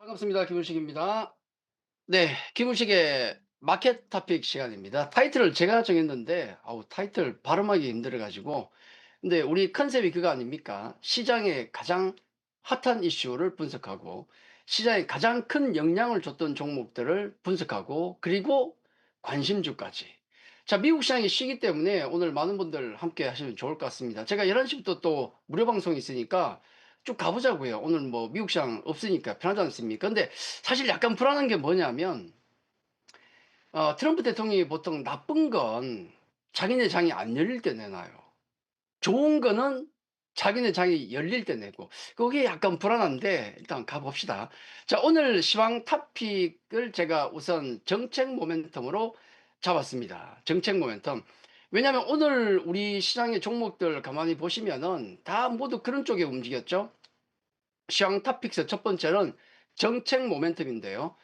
반갑습니다. 김훈식입니다. 네, 김훈식의 마켓 토픽 시간입니다. 타이틀을 제가 정했는데, 타이틀 발음하기 힘들어가지고. 근데 우리 컨셉이 그거 아닙니까? 시장의 가장 핫한 이슈를 분석하고, 시장에 가장 큰 영향을 줬던 종목들을 분석하고, 그리고 관심주까지. 자, 미국 시장이 쉬기 때문에 오늘 많은 분들 함께 하시면 좋을 것 같습니다. 제가 11시부터 또 무료 방송이 있으니까 쭉 가보자고요. 오늘 뭐 미국 시장 없으니까 편하지 않습니까? 근데 사실 약간 불안한 게 뭐냐면, 트럼프 대통령이 보통 나쁜 건 자기네 장이 안 열릴 때 내놔요. 좋은 거는 자기네 장이 열릴 때 내고, 그게 약간 불안한데 일단 가봅시다. 자, 오늘 시황 토픽을 제가 우선 정책 모멘텀으로 잡았습니다. 정책 모멘텀. 왜냐하면 오늘 우리 시장의 종목들 가만히 보시면은 다 모두 그런 쪽에 움직였죠. 시황 토픽스 첫 번째는 정책 모멘텀인데요.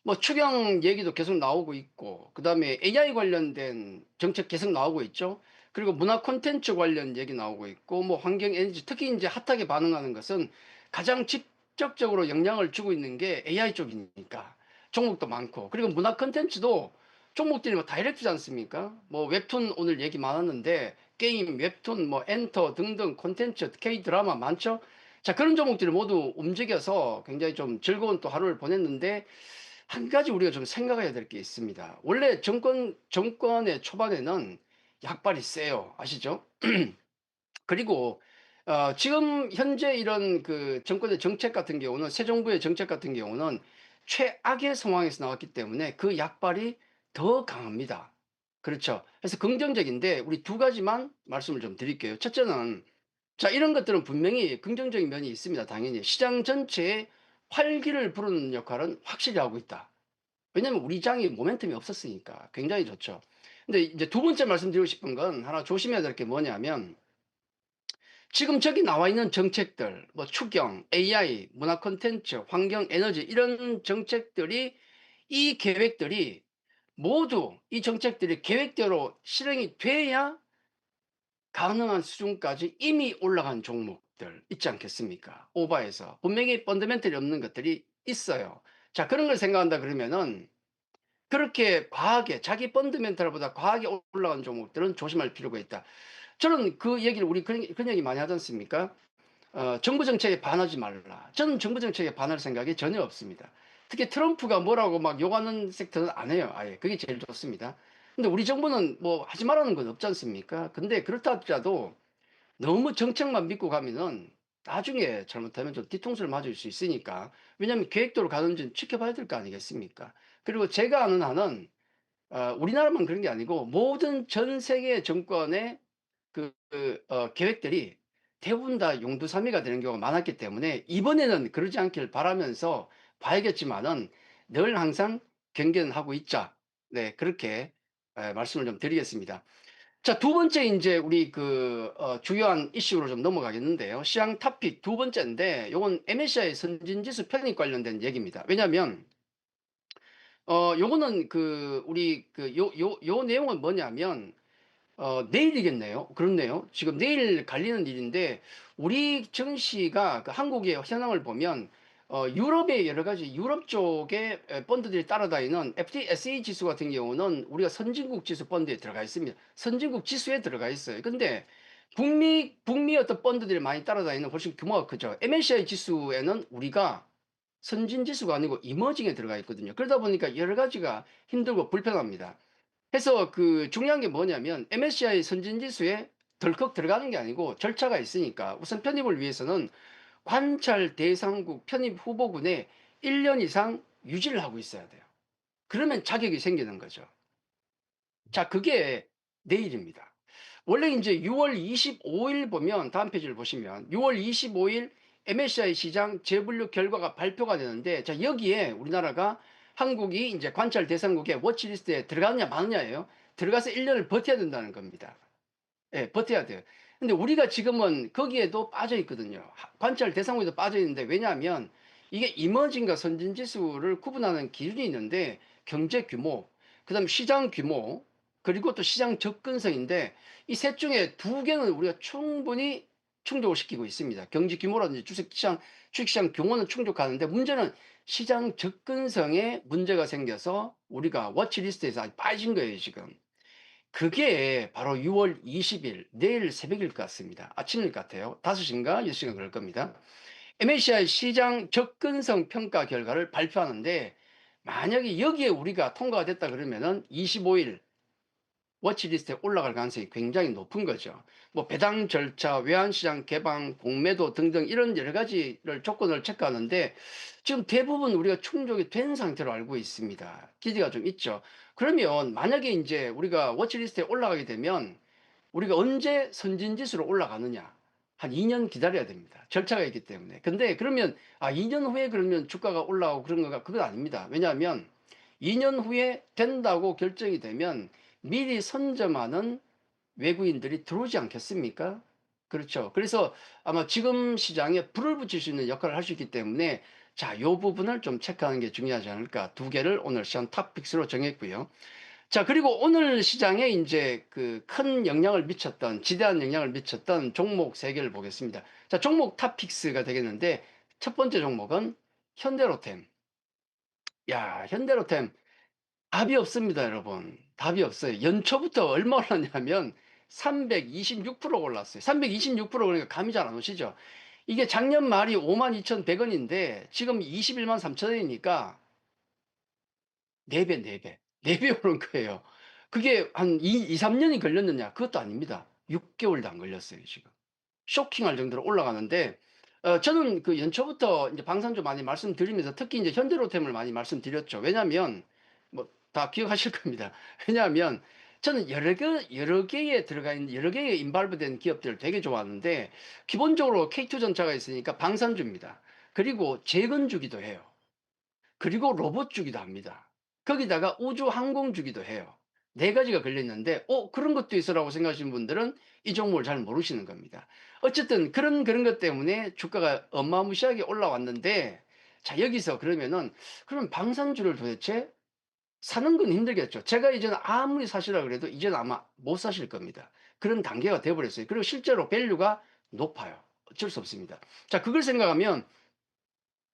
뭐 추경 얘기도 계속 나오고 있고, 그다음에 AI 관련된 정책 계속 나오고 있죠. 그리고 문화 콘텐츠 관련 얘기 나오고 있고, 뭐 환경 에너지, 특히 이제 핫하게 반응하는 것은 가장 직접적으로 영향을 주고 있는 게 AI 쪽이니까 종목도 많고, 그리고 문화 콘텐츠도 종목들이 뭐 다이렉트지 않습니까? 뭐 웹툰 오늘 얘기 많았는데, 게임, 웹툰, 뭐 엔터 등등 콘텐츠, K 드라마 많죠. 자, 그런 종목들이 모두 움직여서 굉장히 좀 즐거운 또 하루를 보냈는데, 한 가지 우리가 좀 생각해야 될 게 있습니다. 원래 정권의 초반에는 약발이 세요. 아시죠? 그리고 지금 현재 이런 그 정권의 정책 같은 경우는, 새 정부의 정책 같은 경우는 최악의 상황에서 나왔기 때문에 그 약발이 더 강합니다. 그렇죠. 그래서 긍정적인데 우리 두 가지만 말씀을 좀 드릴게요. 첫째는, 자, 이런 것들은 분명히 긍정적인 면이 있습니다. 당연히 시장 전체에 활기를 부르는 역할은 확실히 하고 있다. 왜냐면 우리 장이 모멘텀이 없었으니까 굉장히 좋죠. 근데 이제 두 번째 말씀드리고 싶은 건, 하나 조심해야 될 게 뭐냐면, 지금 저기 나와 있는 정책들, 뭐 추경, AI, 문화 콘텐츠, 환경, 에너지, 이런 정책들이, 이 계획들이 모두, 이 정책들이 계획대로 실행이 돼야 가능한 수준까지 이미 올라간 종목들 있지 않겠습니까? 오바해서 분명히 펀더멘털이 없는 것들이 있어요. 자, 그런 걸 생각한다 그러면은, 그렇게 과하게 자기 펀더멘털보다 과하게 올라간 종목들은 조심할 필요가 있다. 저는 그 얘기를, 우리 그런 얘기 많이 하지 않습니까? 정부 정책에 반하지 말라. 저는 정부 정책에 반할 생각이 전혀 없습니다. 특히 트럼프가 뭐라고 막 욕하는 섹터는 안 해요. 아예. 그게 제일 좋습니다. 근데 우리 정부는 뭐 하지 말라는 건 없지 않습니까? 근데 그렇다 하더라도 너무 정책만 믿고 가면은 나중에 잘못하면 좀 뒤통수를 맞을 수 있으니까. 왜냐하면 계획대로 가는지는 지켜봐야 될 거 아니겠습니까? 그리고 제가 아는 한은, 우리나라만 그런 게 아니고 모든 전 세계 정권의 계획들이 대부분 다 용두사미가 되는 경우가 많았기 때문에, 이번에는 그러지 않길 바라면서 봐야겠지만은 늘 항상 경계는 하고 있자. 네, 그렇게 말씀을 좀 드리겠습니다. 자, 두 번째, 이제 우리 주요한 이슈로 좀 넘어가겠는데요. 시장 토픽 두 번째인데, 요건 MSCI 선진지수 편입 관련된 얘기입니다. 왜냐면, 요거는 요 내용은 뭐냐면, 내일이겠네요. 그렇네요. 지금 내일 갈리는 일인데, 우리 증시가 그 한국의 현황을 보면, 유럽의 여러 가지 유럽 쪽의 펀드들이 따라다니는 FTSE 지수 같은 경우는 우리가 선진국 지수 펀드에 들어가 있습니다. 선진국 지수에 들어가 있어요. 근데 북미 어떤 펀드들이 많이 따라다니는 훨씬 규모가 크죠. MSCI 지수에는 우리가 선진 지수가 아니고 이머징에 들어가 있거든요. 그러다 보니까 여러 가지가 힘들고 불편합니다. 해서 그 중요한 게 뭐냐면, MSCI 선진지수에 덜컥 들어가는 게 아니고 절차가 있으니까, 우선 편입을 위해서는 관찰 대상국 편입 후보군에 1년 이상 유지를 하고 있어야 돼요. 그러면 자격이 생기는 거죠. 자, 그게 내일입니다. 원래 이제 6월 25일 보면, 다음 페이지를 보시면 6월 25일 MSCI 시장 재분류 결과가 발표가 되는데, 자, 여기에 우리나라가, 한국이 이제 관찰 대상국의 워치리스트에 들어가느냐 마느냐예요. 들어가서 1년을 버텨야 된다는 겁니다. 예, 버텨야 돼요. 근데 우리가 지금은 거기에도 빠져 있거든요. 관찰 대상국에도 빠져 있는데, 왜냐하면 이게 이머징과 선진 지수를 구분하는 기준이 있는데, 경제 규모, 그다음 시장 규모, 그리고 또 시장 접근성인데, 이 셋 중에 두 개는 우리가 충분히 충족을 시키고 있습니다. 경제 규모라든지 주식시장 규모는 충족하는데 문제는 시장 접근성에 문제가 생겨서 우리가 워치리스트에서 아직 빠진 거예요, 지금. 그게 바로 6월 20일 내일 새벽일 것 같습니다. 아침일 것 같아요. 5시인가 6시인가 그럴 겁니다. MSCI 시장 접근성 평가 결과를 발표하는데 만약에 여기에 우리가 통과가 됐다 그러면은 25일 워치리스트에 올라갈 가능성이 굉장히 높은 거죠. 뭐 배당 절차, 외환시장 개방, 공매도 등등 이런 여러 가지를 조건을 체크하는데 지금 대부분 우리가 충족이 된 상태로 알고 있습니다. 기대가 좀 있죠. 그러면 만약에 이제 우리가 워치리스트에 올라가게 되면 우리가 언제 선진지수로 올라가느냐? 한 2년 기다려야 됩니다. 절차가 있기 때문에. 근데 그러면 2년 후에 그러면 주가가 올라오고 그런 거가 그건 아닙니다. 왜냐하면 2년 후에 된다고 결정이 되면 미리 선점하는 외국인들이 들어오지 않겠습니까? 그렇죠. 그래서 아마 지금 시장에 불을 붙일 수 있는 역할을 할 수 있기 때문에 자, 요 부분을 좀 체크하는 게 중요하지 않을까. 두 개를 오늘 시간 탑픽스로 정했고요. 자, 그리고 오늘 시장에 이제 그 큰 영향을 미쳤던, 지대한 영향을 미쳤던 종목 세 개를 보겠습니다. 자, 종목 탑픽스가 되겠는데, 첫 번째 종목은 현대로템. 야, 현대로템 답이 없습니다, 여러분. 답이 없어요. 연초부터 얼마 올랐냐면 326% 올랐어요. 326% 그러니까 감이 잘 안 오시죠? 이게 작년 말이 52,100원인데 지금 21만 3천원이니까 4배, 4배. 4배 오른 거예요. 그게 한 2, 3년이 걸렸느냐? 그것도 아닙니다. 6개월도 안 걸렸어요, 지금. 쇼킹할 정도로 올라가는데, 저는 그 연초부터 이제 방산주 많이 말씀드리면서 특히 이제 현대로템을 많이 말씀드렸죠. 왜냐면, 뭐, 다 기억하실 겁니다. 왜냐하면, 저는 여러 개에 들어가 있는, 여러 개에 인발브 된 기업들을 되게 좋아하는데, 기본적으로 K2전차가 있으니까 방산주입니다. 그리고 재건주기도 해요. 그리고 로봇 주기도 합니다. 거기다가 우주 항공 주기도 해요. 네 가지가 걸렸는데, 그런 것도 있어라고 생각하시는 분들은 이 종목을 잘 모르시는 겁니다. 어쨌든 그런 것 때문에 주가가 어마무시하게 올라왔는데, 자, 여기서 그러면 방산주를 도대체 사는 건 힘들겠죠. 제가 이제는 아무리 사시라 그래도 이제는 아마 못 사실 겁니다. 그런 단계가 돼버렸어요. 그리고 실제로 밸류가 높아요. 어쩔 수 없습니다. 자, 그걸 생각하면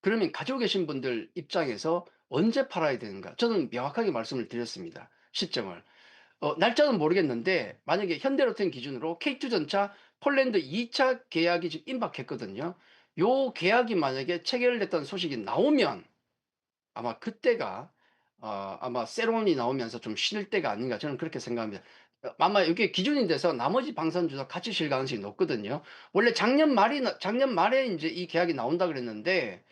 그러면 가지고 계신 분들 입장에서 언제 팔아야 되는가? 저는 명확하게 말씀을 드렸습니다. 시점을. 날짜는 모르겠는데 만약에 현대로템 기준으로 K2 전차 폴란드 2차 계약이 지금 임박했거든요. 요 계약이 만약에 체결됐다는 소식이 나오면 아마 그때가 아마 세론이 나오면서 좀 쉴 때가 아닌가 저는 그렇게 생각합니다. 아마 이게 기준이 돼서 나머지 방산주도 같이 쉴 가능성이 높거든요. 원래 작년 말에 이제 이 계약이 나온다 그랬는데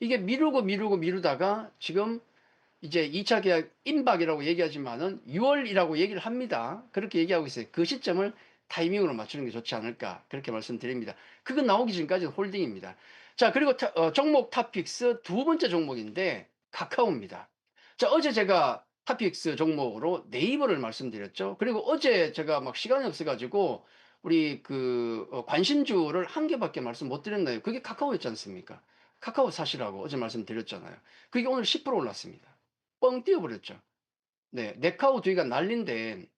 이게 미루다가 지금 이제 2차 계약 임박이라고 얘기하지만은 6월이라고 얘기를 합니다. 그렇게 얘기하고 있어요. 그 시점을 타이밍으로 맞추는 게 좋지 않을까 그렇게 말씀드립니다. 그거 나오기 전까지는 홀딩입니다. 자, 그리고 종목 탑픽스 두 번째 종목인데 카카오입니다. 자, 어제 제가 탑픽스 종목으로 네이버를 말씀드렸죠. 그리고 어제 제가 막 시간이 없어가지고 우리 관심주를 한 개밖에 말씀 못 드렸나요? 그게 카카오였지 않습니까? 카카오 사시라고 어제 말씀드렸잖아요. 그게 오늘 10% 올랐습니다. 뻥 뛰어버렸죠. 네, 네카우 두기가 난린데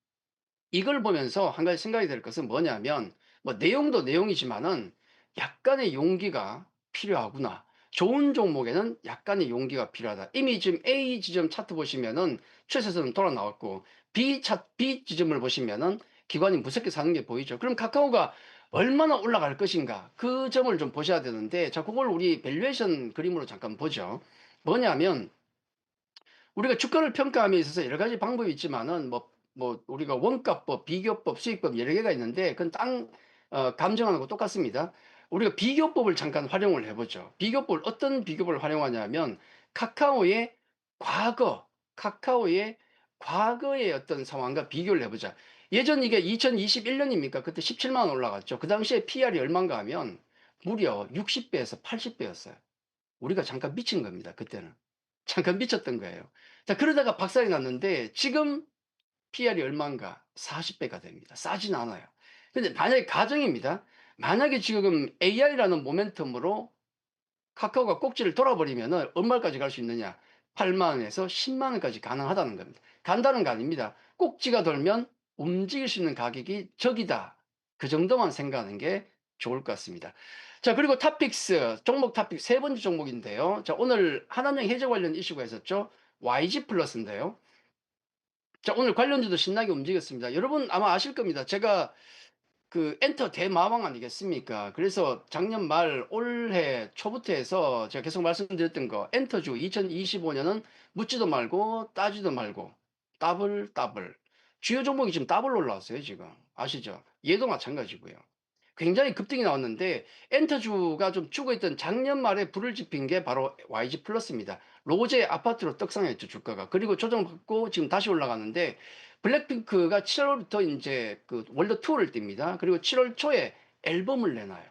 이걸 보면서 한 가지 생각이 될 것은 뭐냐면 뭐 내용도 내용이지만은 약간의 용기가 필요하구나. 좋은 종목에는 약간의 용기가 필요하다. 이미 지금 A 지점 차트 보시면은 최세선은 돌아 나왔고 B 지점을 보시면은 기관이 무섭게 사는 게 보이죠. 그럼 카카오가 얼마나 올라갈 것인가 그 점을 좀 보셔야 되는데 자 그걸 우리 밸류에이션 그림으로 잠깐 보죠. 뭐냐면 우리가 주가를 평가함에 있어서 여러 가지 방법이 있지만은 우리가 원가법, 비교법, 수익법 여러 개가 있는데 그건 감정하는 거 똑같습니다. 우리가 비교법을 잠깐 활용을 해보죠. 어떤 비교법을 활용하냐면 카카오의 과거, 카카오의 과거의 어떤 상황과 비교를 해보자. 예전 이게 2021년입니까? 그때 17만 원 올라갔죠. 그 당시에 PR이 얼마인가 하면 무려 60배에서 80배였어요. 우리가 잠깐 미친 겁니다. 그때는. 잠깐 미쳤던 거예요. 자, 그러다가 박살이 났는데 지금 PR이 얼마인가? 40배가 됩니다. 싸진 않아요. 근데 만약에 가정입니다. 만약에 지금 AI라는 모멘텀으로 카카오가 꼭지를 돌아버리면 얼마까지 갈 수 있느냐? 8만 원에서 10만 원까지 가능하다는 겁니다. 간다는 거 아닙니다. 꼭지가 돌면 움직일 수 있는 가격이 적이다. 그 정도만 생각하는 게 좋을 것 같습니다. 자, 그리고 탑픽스 종목 탑픽 세 번째 종목인데요. 자, 오늘 한한령 해저 관련 이슈가 있었죠. YG 플러스인데요. 자, 오늘 관련주도 신나게 움직였습니다. 여러분 아마 아실 겁니다. 제가 그 엔터 대마왕 아니겠습니까? 그래서 작년 말 올해 초부터 해서 제가 계속 말씀드렸던 거 엔터주 2025년은 묻지도 말고 따지도 말고 더블 더블 주요 종목이 지금 더블 올라왔어요 지금 아시죠? 얘도 마찬가지고요. 굉장히 급등이 나왔는데 엔터주가 좀 죽어있던 작년 말에 불을 지핀 게 바로 YG 플러스입니다. 로제 아파트로 떡상했죠 주가가. 그리고 조정받고 지금 다시 올라가는데 블랙핑크가 7월부터 이제 그 월드 투어를 띱니다. 그리고 7월 초에 앨범을 내놔요.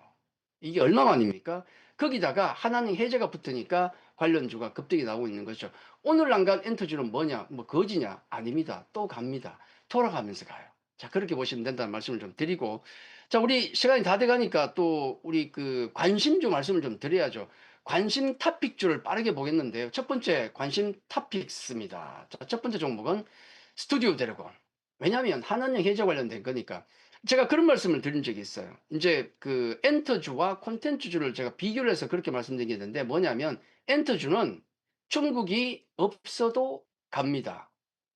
이게 얼마만입니까? 거기다가 하나는 해제가 붙으니까 관련주가 급등이 나오고 있는 거죠. 오늘 안 간 엔터주는 뭐냐? 뭐 거지냐? 아닙니다. 또 갑니다. 돌아가면서 가요. 자, 그렇게 보시면 된다는 말씀을 좀 드리고, 자, 우리 시간이 다 돼가니까 또 우리 그 관심주 말씀을 좀 드려야죠. 관심 탑픽주를 빠르게 보겠는데요. 첫 번째 관심 탑픽스입니다. 자, 첫 번째 종목은 스튜디오 드래곤. 왜냐하면 한한령 해제 관련된 거니까. 제가 그런 말씀을 드린 적이 있어요. 이제 그 엔터주와 콘텐츠주를 제가 비교를 해서 그렇게 말씀드리겠는데 뭐냐면 엔터주는 중국이 없어도 갑니다.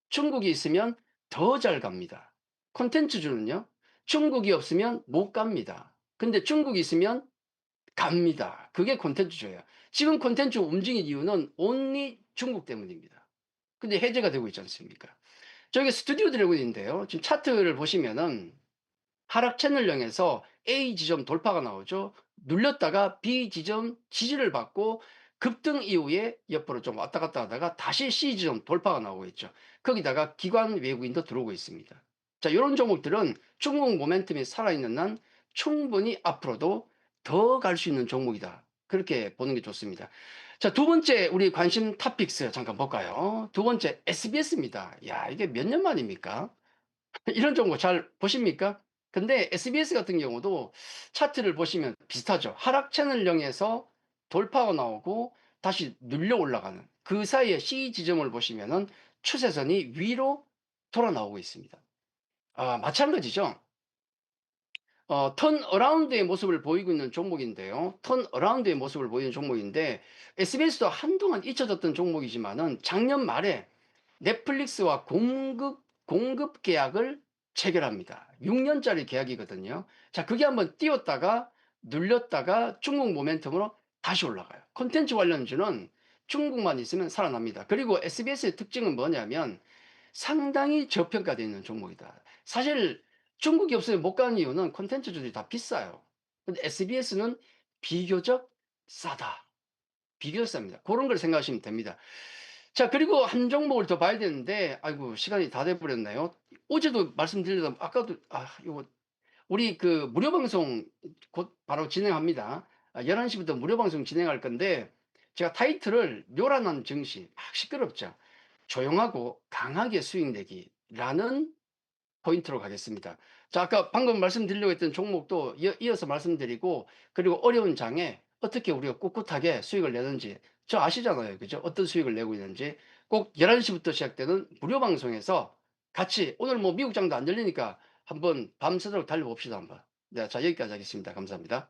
중국이 있으면 더 잘 갑니다. 콘텐츠주는요, 중국이 없으면 못 갑니다. 근데 중국이 있으면 갑니다. 그게 콘텐츠주예요. 지금 콘텐츠 움직인 이유는 온리 중국 때문입니다. 근데 해제가 되고 있지 않습니까? 저기 스튜디오 드래곤인데요. 지금 차트를 보시면은 하락 채널형에서 A 지점 돌파가 나오죠. 눌렸다가 B 지점 지지를 받고 급등 이후에 옆으로 좀 왔다 갔다 하다가 다시 C 지점 돌파가 나오고 있죠. 거기다가 기관 외국인도 들어오고 있습니다. 자, 이런 종목들은 중국 모멘텀이 살아있는 한 충분히 앞으로도 더 갈 수 있는 종목이다. 그렇게 보는 게 좋습니다. 자, 두 번째 우리 관심 탑픽스 잠깐 볼까요? 두 번째 SBS입니다. 야, 이게 몇 년 만입니까? 이런 종목 잘 보십니까? 근데 SBS 같은 경우도 차트를 보시면 비슷하죠. 하락 채널형에서 돌파가 나오고 다시 눌려 올라가는 그 사이에 C 지점을 보시면은 추세선이 위로 돌아 나오고 있습니다. 아, 마찬가지죠. 턴 어라운드의 모습을 보이고 있는 종목인데요. 턴 어라운드의 모습을 보이는 종목인데 SBS도 한동안 잊혀졌던 종목이지만은 작년 말에 넷플릭스와 공급 계약을 체결합니다. 6년짜리 계약이거든요. 자, 그게 한번 띄었다가 눌렸다가 중국 모멘텀으로 다시 올라가요. 콘텐츠 관련주는 중국만 있으면 살아납니다. 그리고 SBS의 특징은 뭐냐면 상당히 저평가되어 있는 종목이다. 사실 중국이 없으면 못 가는 이유는 콘텐츠주들이 다 비싸요. 근데 SBS는 비교적 싸다. 비교적 쌉니다. 그런 걸 생각하시면 됩니다. 자, 그리고 한 종목을 더 봐야 되는데 아이고 시간이 다 돼 버렸네요. 어제도 말씀드리다 아까도 이거 우리 그 무료 방송 곧 바로 진행합니다. 11 시부터 무료 방송 진행할 건데 제가 타이틀을 요란한 증시 막 시끄럽죠. 조용하고 강하게 수익 내기라는 포인트로 가겠습니다. 자, 아까 방금 말씀드리려고 했던 종목도 이어서 말씀드리고 그리고 어려운 장에 어떻게 우리가 꿋꿋하게 수익을 내는지 저 아시잖아요. 그죠? 어떤 수익을 내고 있는지 꼭 11 시부터 시작되는 무료 방송에서 같이 오늘 뭐 미국 장도 안 열리니까 한번 밤새도록 달려봅시다 한번. 네, 자 여기까지 하겠습니다. 감사합니다.